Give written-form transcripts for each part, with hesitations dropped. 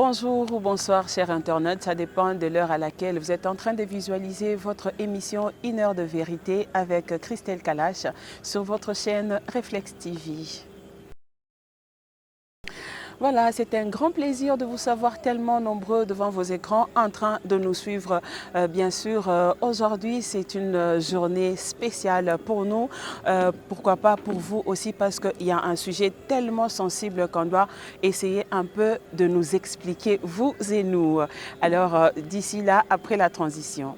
Bonjour ou bonsoir chers internautes, ça dépend de l'heure à laquelle vous êtes en train de visualiser votre émission 1 heure de vérité avec Christelle Kalash sur votre chaîne Reflex TV. Voilà, c'est un grand plaisir de vous savoir tellement nombreux devant vos écrans en train de nous suivre. Bien sûr, aujourd'hui, c'est une journée spéciale pour nous. Pourquoi pas pour vous aussi, parce qu'il y a un sujet tellement sensible qu'on doit essayer un peu de nous expliquer, vous et nous. Alors, d'ici là, après la transition.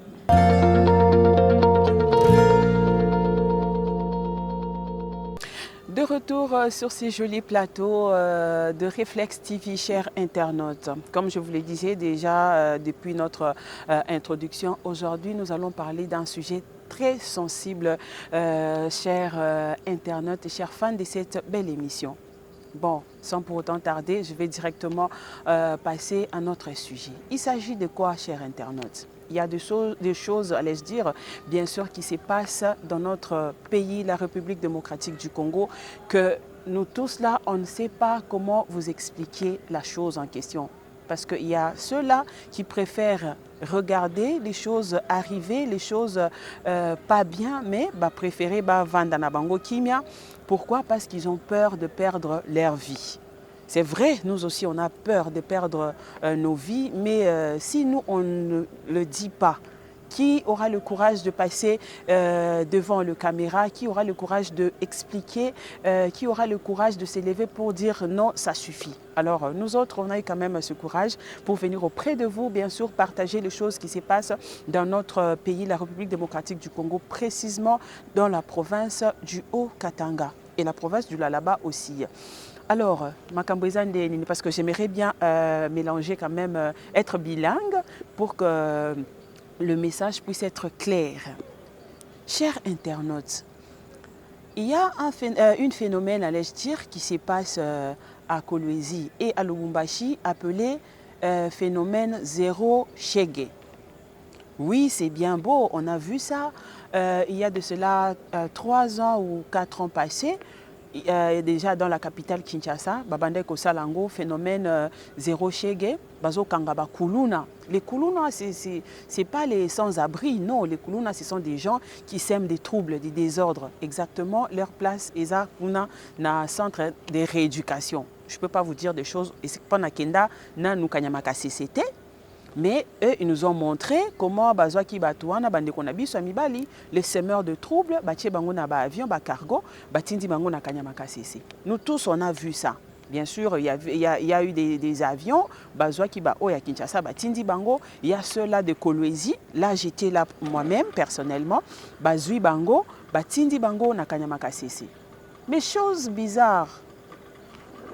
De retour sur ces jolis plateaux de Reflex TV, chers internautes. Comme je vous le disais déjà depuis notre introduction, aujourd'hui nous allons parler d'un sujet très sensible, chers internautes et chers fans de cette belle émission. Bon, sans pour autant tarder, je vais directement passer à notre sujet. Il s'agit de quoi, chers internautes? Il y a des choses, allais-je dire, bien sûr, qui se passent dans notre pays, la République démocratique du Congo, que nous tous là, on ne sait pas comment vous expliquer la chose en question. Parce qu'il y a ceux-là qui préfèrent regarder les choses arriver, les choses pas bien, mais préférer vendre na bango kimia. Pourquoi? Parce qu'ils ont peur de perdre leur vie. C'est vrai, nous aussi, on a peur de perdre nos vies, mais si nous, on ne le dit pas, qui aura le courage de passer devant le caméra, qui aura le courage d'expliquer, qui aura le courage de s'élever pour dire non, ça suffit. Alors nous autres, on a eu quand même ce courage pour venir auprès de vous, bien sûr, partager les choses qui se passent dans notre pays, la République démocratique du Congo, précisément dans la province du Haut-Katanga et la province du Lualaba aussi. Alors, parce que j'aimerais bien mélanger quand même, être bilingue pour que le message puisse être clair. Chers internautes, il y a un phénomène, allais-je dire, qui se passe à Kolwezi et à Lubumbashi appelé phénomène zéro Shege. Oui, c'est bien beau, on a vu ça. Il y a de cela 3 ans ou 4 ans passés. Déjà dans la capitale Kinshasa, babande kosalango phénomène zéro Shege, bazo kangaba kuluna. Les kuluna, c'est pas les sans-abri, non, les kuluna, ce sont des gens qui sèment des troubles, des désordres. Exactement, leur place est à na centre de rééducation. Je ne peux pas vous dire des choses, et c'est pas na kenda na nukanyamaka CCT. Mais eux, ils nous ont montré comment bazwaki batouana bandeko na biso mibali, les semeurs de troubles, batie bango na ba avion, ba cargo, batindi bango na kanyamaka CC. Nous tous on a vu ça. Bien sûr, il y a eu des avions, bazwaki ba oya Kinshasa, batindi bango, il y a ceux-là de Kolwezi, là j'étais là moi-même personnellement, bazui bango, batindi bango na kanyamaka CC. Mais chose bizarre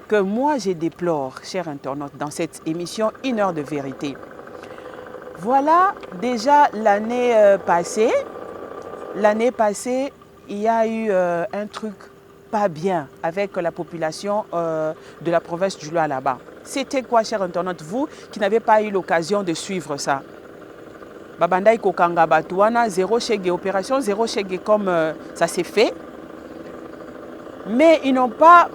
que moi je déplore, chers internautes, dans cette émission 1 heure de vérité. Voilà, déjà l'année passée, il y a eu un truc pas bien avec la population de la province du Lualaba. C'était quoi, chers internautes, vous qui n'avez pas eu l'occasion de suivre ça? Babandai Kokanga Batouana, zéro Shege, opération zéro Shege comme ça s'est fait. Mais ils n'ont pas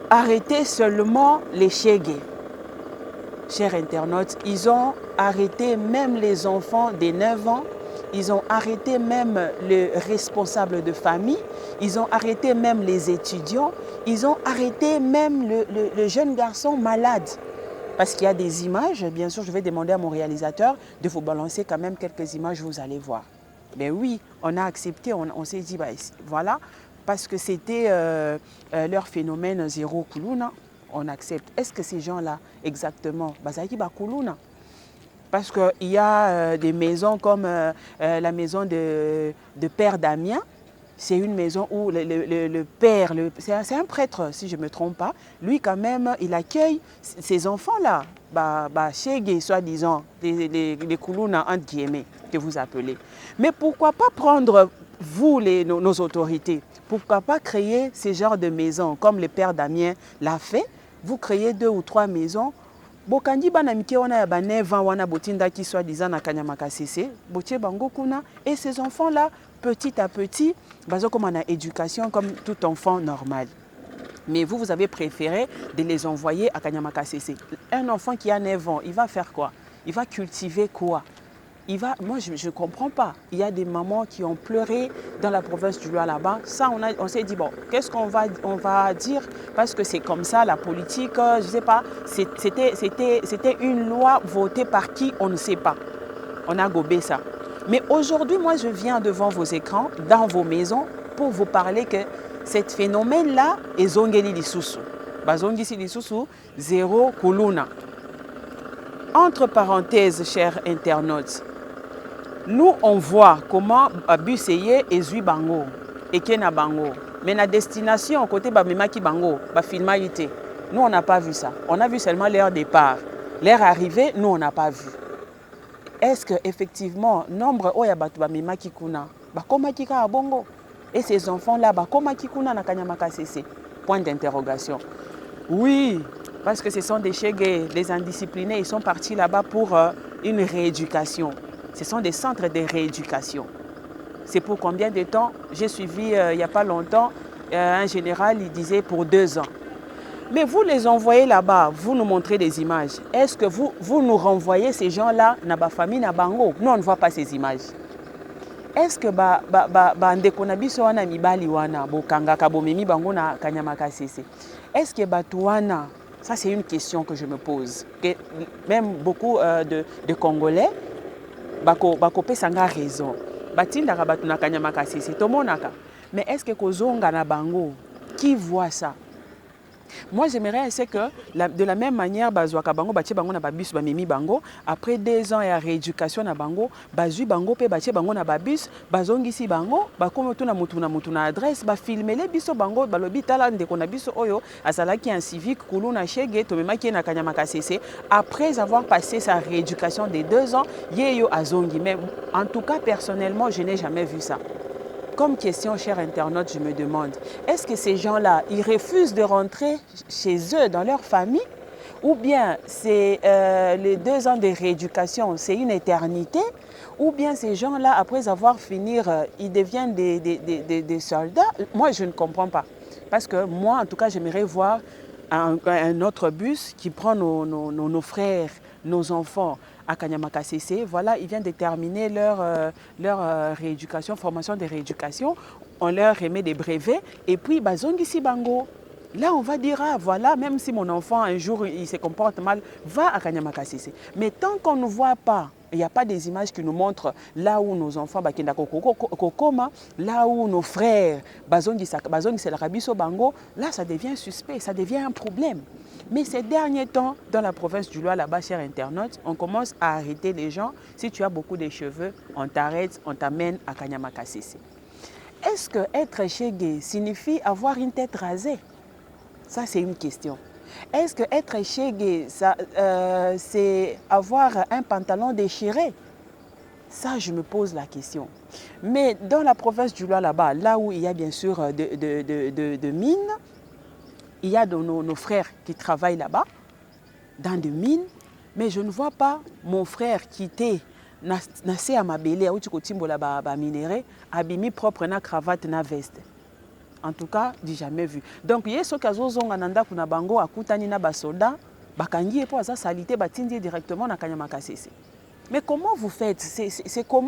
arrêté seulement les Shege. Chers internautes, ils ont arrêté même les enfants de 9 ans, ils ont arrêté même les responsables de famille, ils ont arrêté même les étudiants, ils ont arrêté même le jeune garçon malade. Parce qu'il y a des images, bien sûr, je vais demander à mon réalisateur de vous balancer quand même quelques images, vous allez voir. Mais oui, on a accepté, on s'est dit, voilà, parce que c'était leur phénomène zéro kuluna. On accepte. Est-ce que ces gens-là, exactement, bazaki bakuluna? Parce qu'il y a des maisons comme la maison de Père Damien. C'est une maison où le père, c'est un prêtre, si je ne me trompe pas. Lui, quand même, il accueille ces enfants-là. Shege, soi-disant, les kuluna, entre guillemets, que vous appelez. Mais pourquoi pas prendre, vous, nos autorités, pourquoi pas créer ce genre de maisons, comme le Père Damien l'a fait? Vous créez 2 ou 3 maisons. Bokandi banamike wana ya ba 9 ans wana botinda qui soit disant na kanyamaka CC, botie bango kuna, et ces enfants là petit à petit bazo comme na éducation comme tout enfant normal. Mais vous, vous avez préféré de les envoyer à Kanyamaka CC. Un enfant qui a 9 ans, il va faire quoi? Il va cultiver quoi? Moi, je ne comprends pas. Il y a des mamans qui ont pleuré dans la province du Lualaba. Ça, on s'est dit, bon, qu'est-ce qu'on va dire? Parce que c'est comme ça, la politique, je ne sais pas. C'était une loi votée par qui? On ne sait pas. On a gobé ça. Mais aujourd'hui, moi, je viens devant vos écrans, dans vos maisons, pour vous parler que ce phénomène-là est zongeli lisusu. Bazongisi lisusu, zéro kuluna. Entre parenthèses, chers internautes, nous, on voit comment Buseye et Zui Bango et Kena Bango. Mais la destination, côté Bamemaki Bango, Bafilma Yite, nous, on n'a pas vu ça. On a vu seulement leur départ. Leur arrivée, nous, on n'a pas vu. Est-ce qu'effectivement, nombre Oya Batu Bamemaki Kuna, Bakomaki Ka Bongo, et ces enfants-là, Bakomaki Kuna na Kanyamaka CC? Point d'interrogation. Oui, parce que ce sont des chégués, des indisciplinés, ils sont partis là-bas pour une rééducation. Ce sont des centres de rééducation. C'est pour combien de temps? J'ai suivi il n'y a pas longtemps un général, il disait pour 2 ans. Mais vous les envoyez là-bas, vous nous montrez des images. Est-ce que vous nous renvoyez ces gens-là, na ba famille, na bango? Nous, on ne voit pas ces images. Est-ce que ndeko na biso wana mibali wana bokanga kabomemi bango na Kanyamaka CC? Est-ce que batuana? Ça, c'est une question que je me pose. Que même beaucoup de Congolais, bako pesanga raison. Batindaka batu na Kanyamaka CC, tomonaka. Mais est-ce que kozonga na bango, qui voit ça? Moi, j'aimerais que de la même manière, bazwaka bango, batie bango na babus, bamemi bango. Après 2 ans ya rééducation na bango, bazui bango pe batie bango na babus, bazongisi bango, bakomo tuna mutu na adresse, bafilmele biso bango, balobi tala ndeko na biso oyo, azalaki un civique kuluna shege, tomemaki na Kanyamaka CC. Après avoir passé sa rééducation de 2 ans, yeyo azongi. Mais en tout cas, personnellement, je n'ai jamais vu ça. Comme question, chers internautes, je me demande, est-ce que ces gens-là, ils refusent de rentrer chez eux, dans leur famille? Ou bien c'est les 2 ans de rééducation, c'est une éternité? Ou bien ces gens-là, après avoir fini, ils deviennent des soldats? Moi, je ne comprends pas. Parce que moi, en tout cas, j'aimerais voir un autre bus qui prend nos frères, nos enfants à Kanyamaka CC. Voilà, ils viennent de terminer leur rééducation, formation de rééducation. On leur remet des brevets et puis bazongisi bango. Là, on va dire, ah, voilà, même si mon enfant, un jour, il se comporte mal, va à Kanyamaka CC. Mais tant qu'on ne voit pas, il n'y a pas des images qui nous montrent là où nos enfants, là où nos frères, bango, là, ça devient suspect, ça devient un problème. Mais ces derniers temps, dans la province du Loir, là-bas, chers internautes, on commence à arrêter les gens. Si tu as beaucoup de cheveux, on t'arrête, on t'amène à Kanyamaka CC. Est-ce que être chégué signifie avoir une tête rasée? Ça, c'est une question. Est-ce que être chégué, c'est avoir un pantalon déchiré? Ça, je me pose la question. Mais dans la province du Loir, là-bas, là où il y a bien sûr de mines, il y a nos frères qui travaillent là-bas, dans des mines, mais je ne vois pas mon frère quitter Nassé à Mabélé, à Outikotimbola minéré, abimi propre na cravate na veste. En tout cas, j'ai jamais vu. Donc, il y a ceux qui ont nanda kuna bango akutani na basoda, bakangi pour ça salité batindi directement na Kanyamaka CC. Mais comment vous faites?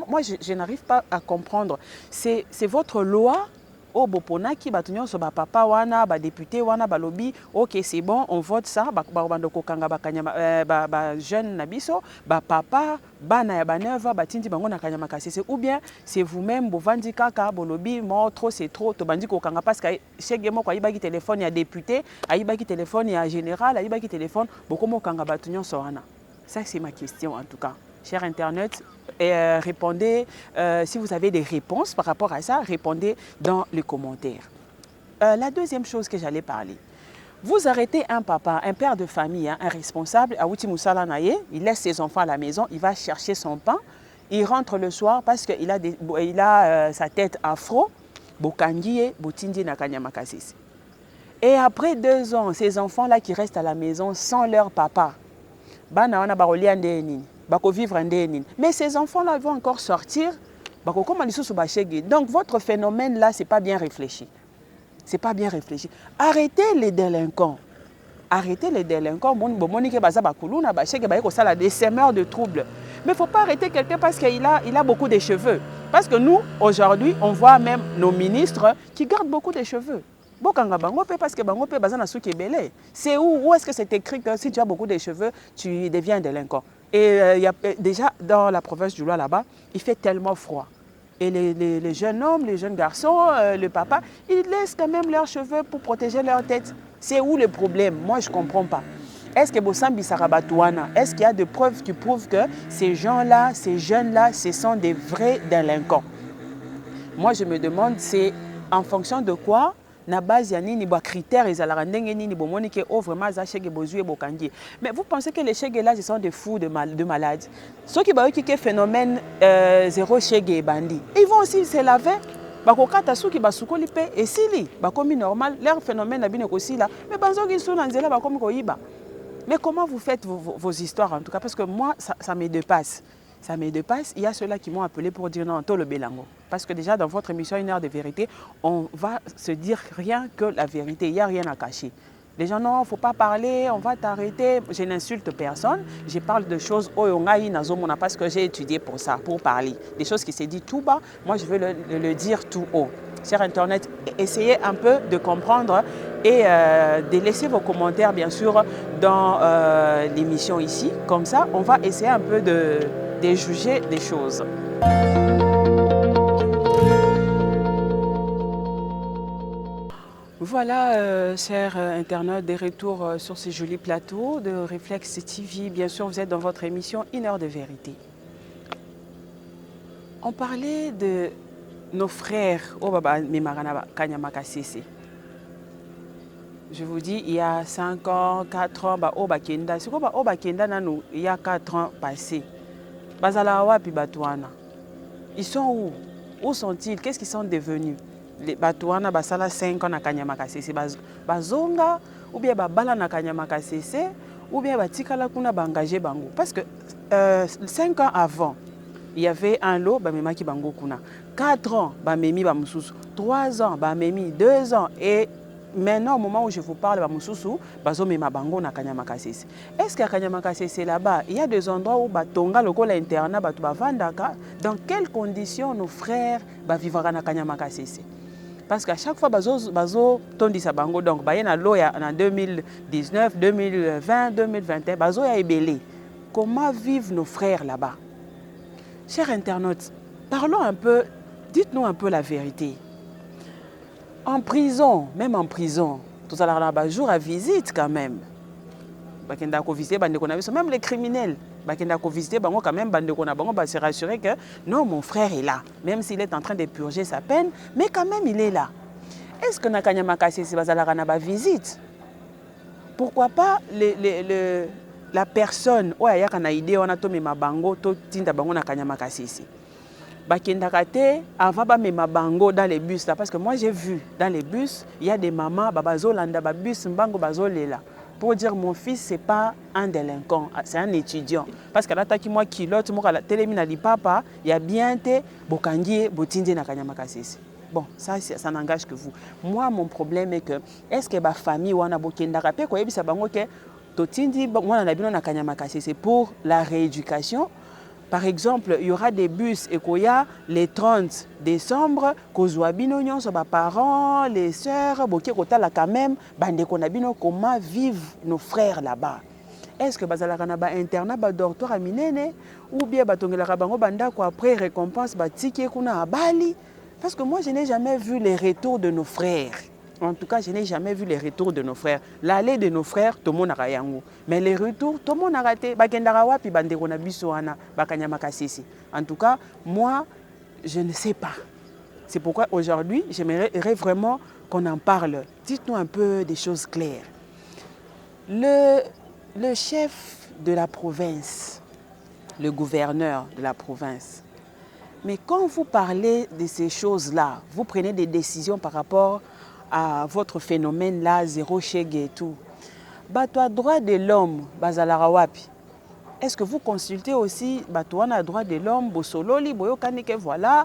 Moi, je n'arrive pas à comprendre. C'est votre loi? Oh, boponaki, batunyon so ba papa wana, ba député wana, ba lobby, ok, c'est bon, on vote ça, ba kanga ba kanyama, ba jeune nabiso, ba papa, ba na ya ba 9 ans, ba tindi bango na Kanyamaka CC. Ou bien, c'est vous-même, bo vandi kaka, bo lobby, mo trop, c'est trop, to bandi ko kanga, parce que chez Gemo, kwa ibaki téléphone, il y a député, ibaki téléphone, il y a général, ibaki téléphone, bokomo kanga batunyon so wana. Ça, c'est ma question, en tout cas. Chers internautes, répondez, si vous avez des réponses par rapport à ça, répondez dans les commentaires. La deuxième chose que j'allais parler, vous arrêtez un papa, un père de famille, un responsable, Aouti Moussala Naye, il laisse ses enfants à la maison, il va chercher son pain, il rentre le soir parce qu'il a, sa tête afro, Bokangiye, Botindi na Kanyamaka CC. Et après 2 ans, ces enfants-là qui restent à la maison sans leur papa, vivre en déni. Mais ces enfants-là vont encore sortir. Donc votre phénomène-là, ce n'est pas bien réfléchi. C'est pas bien réfléchi. Arrêtez les délinquants. Arrêtez les délinquants. Des semeurs de troubles. Mais il ne faut pas arrêter quelqu'un parce qu'il a beaucoup de cheveux. Parce que nous, aujourd'hui, on voit même nos ministres qui gardent beaucoup de cheveux. C'est où est-ce que c'est écrit que si tu as beaucoup de cheveux, tu deviens un délinquant? Et déjà, dans la province du Loir, là-bas, il fait tellement froid. Et les jeunes hommes, les jeunes garçons, le papa, ils laissent quand même leurs cheveux pour protéger leur tête. C'est où le problème? Moi, je ne comprends pas. Est-ce que Bossambi Sarabatouana, est-ce qu'il y a des preuves qui prouvent que ces gens-là, ces jeunes-là, ce sont des vrais délinquants? Moi, je me demande, c'est en fonction de quoi? Na base ya nini ba critères ezalaka ndenge nini bomoni ke oh vraiment za chèque bozui bokangi. Mais vous pensez que les chèques là ce sont des fous de malades? Ceux qui ba qui phénomène zéro chèque bandi. Ils vont aussi se laver. Bakokata suki basukoli pe esili bakomi normal leur phénomène na bino aussi là. Mais banzoki sou na nzela bakomi ko yiba. Mais comment vous faites vos histoires en tout cas? Parce que moi ça me dépasse. Ça me dépasse. Il y a ceux-là qui m'ont appelé pour dire non, tout le Bélango. Parce que déjà, dans votre émission Une heure de vérité, on va se dire rien que la vérité. Il n'y a rien à cacher. Les gens, non, il ne faut pas parler, on va t'arrêter. Je n'insulte personne. Je parle de choses, parce que j'ai étudié pour ça, pour parler. Des choses qui se disent tout bas, moi je veux le dire tout haut. Sur Internet, essayez un peu de comprendre et de laisser vos commentaires, bien sûr, dans l'émission ici. Comme ça, on va essayer un peu de juger des choses. Voilà, chers internautes, des retours sur ces jolis plateaux de Réflexe TV. Bien sûr, vous êtes dans votre émission Une heure de vérité. On parlait de nos frères au Baba Mimarana Kanyamaka Sese. Je vous dis, il y a 5 ans, 4 ans, au Bakenda. C'est quoi au Bakenda, il y a 4 ans passés. Bazalawa puis Batouana. Ils sont où? Où sont-ils? Qu'est-ce qu'ils sont devenus? Les Batouana, Basala 5 ans à Kanyamaka Sese. Bazonga, ou bien Babala na Kanyamaka Sese, ou bien Batikala Kuna Bangage Bango. Parce que 5 ans avant, il y avait un lot, Bamemaki Bango Kuna. 4 ans, Bamemi Bamususu. 3 ans, Bamemi. 2 ans. Et maintenant, au moment où je vous parle, est-ce qu'à Kanyamaka Sese là-bas, il y a des endroits où Batonga, le col internat, dans quelles conditions nos frères vivent à Kanyamaka Sese? Parce qu'à chaque fois, Bazo Tondi Sabango, donc, il y a en 2019, 2020, 2021, Bazo ya ébélé. Comment vivent nos frères là-bas? Chers internautes, parlons un peu, dites-nous un peu la vérité. En prison, même en prison, tout ça là, jour à visite quand même. Même les criminels, quand même, se rassurer que non, mon frère est là, même s'il est en train de purger sa peine, mais quand même il est là. Est-ce que Nakanyamaka Sese bazalaka visite? Pourquoi pas la personne, ouais, il y a une idée, on a tomé ma bango, tout tinda bango Nakanyamaka Sese. Bakendakate avant ba mema bango dans les bus là, parce que moi j'ai vu dans les bus il y a des mamans babazolanda ba bus mbango bazolela pour dire mon fils c'est pas un délinquant, c'est un étudiant, parce que là taki moi kilote moi la télémina li papa il y a bien te bokangie botindi na Kanyamaka Sese. Bon, ça n'engage que vous. Moi mon problème est que est-ce que ba famille wana bokendaka pe ko yebisa bango ke totindi moi na bino na Kanyamaka Sese pour la rééducation. Par exemple, il y aura des bus et qu'il y a les 30 décembre, Kozouabino, nos parents, les sœurs, quand même, comment vivent nos frères là-bas? Est-ce que Bazalakanaba internat, dortoir à Minene, ou bien Batongelabango Bandako après récompense, Batiki Kuna à Bali? Parce que moi, je n'ai jamais vu les retours de nos frères. En tout cas, je n'ai jamais vu les retours de nos frères. L'aller de nos frères, tout le monde a yango. Mais les retours, tout le monde a raté. En tout cas, moi, je ne sais pas. C'est pourquoi aujourd'hui, j'aimerais vraiment qu'on en parle. Dites-nous un peu des choses claires. Le chef de la province, le gouverneur de la province, mais quand vous parlez de ces choses-là, vous prenez des décisions par rapport à votre phénomène là, zéro chèque et tout. Toi, droit de l'homme, bazalarawapi. Est-ce que vous consultez aussi Batouana droit de l'homme, Bosololi, Boyokanike, voilà,